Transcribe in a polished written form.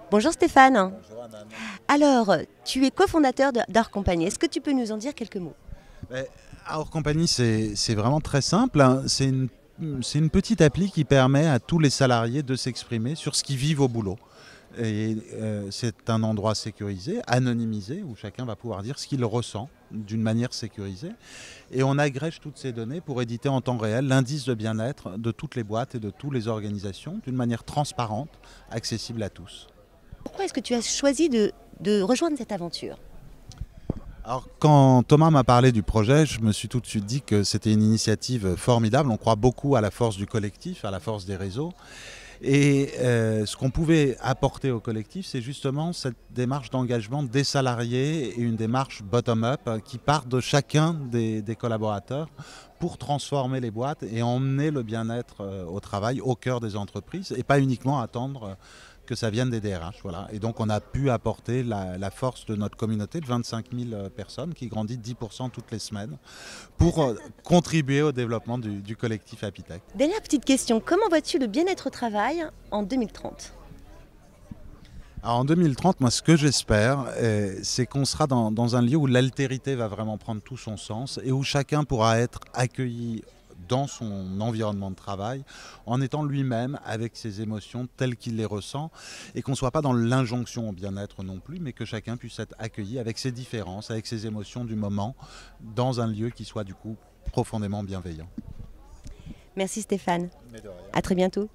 Bonjour Stéphane. Bonjour Anan. Alors, tu es cofondateur d'Or Compagnie. Est-ce que tu peux nous en dire quelques mots? Mais, Our Company, c'est vraiment très simple, hein. C'est une petite appli qui permet à tous les salariés de s'exprimer sur ce qu'ils vivent au boulot. Et c'est un endroit sécurisé, anonymisé, où chacun va pouvoir dire ce qu'il ressent d'une manière sécurisée. Et on agrège toutes ces données pour éditer en temps réel l'indice de bien-être de toutes les boîtes et de toutes les organisations d'une manière transparente, accessible à tous. Pourquoi est-ce que tu as choisi de rejoindre cette aventure? Alors, quand Thomas m'a parlé du projet, je me suis tout de suite dit que c'était une initiative formidable. On croit beaucoup à la force du collectif, à la force des réseaux. Et ce qu'on pouvait apporter au collectif, c'est justement cette démarche d'engagement des salariés et une démarche bottom-up qui part de chacun des collaborateurs pour transformer les boîtes et emmener le bien-être au travail au cœur des entreprises et pas uniquement attendre que ça vienne des DRH. Voilà. Et donc on a pu apporter la force de notre communauté de 25 000 personnes qui grandit de 10% toutes les semaines pour contribuer au développement du collectif Apitech. Dernière petite question, comment vois-tu le bien-être au travail en 2030? Alors en 2030, moi ce que j'espère, c'est qu'on sera dans un lieu où l'altérité va vraiment prendre tout son sens et où chacun pourra être accueilli dans son environnement de travail, en étant lui-même avec ses émotions telles qu'il les ressent, et qu'on ne soit pas dans l'injonction au bien-être non plus, mais que chacun puisse être accueilli avec ses différences, avec ses émotions du moment, dans un lieu qui soit du coup profondément bienveillant. Merci Stéphane. Mais de rien. À très bientôt.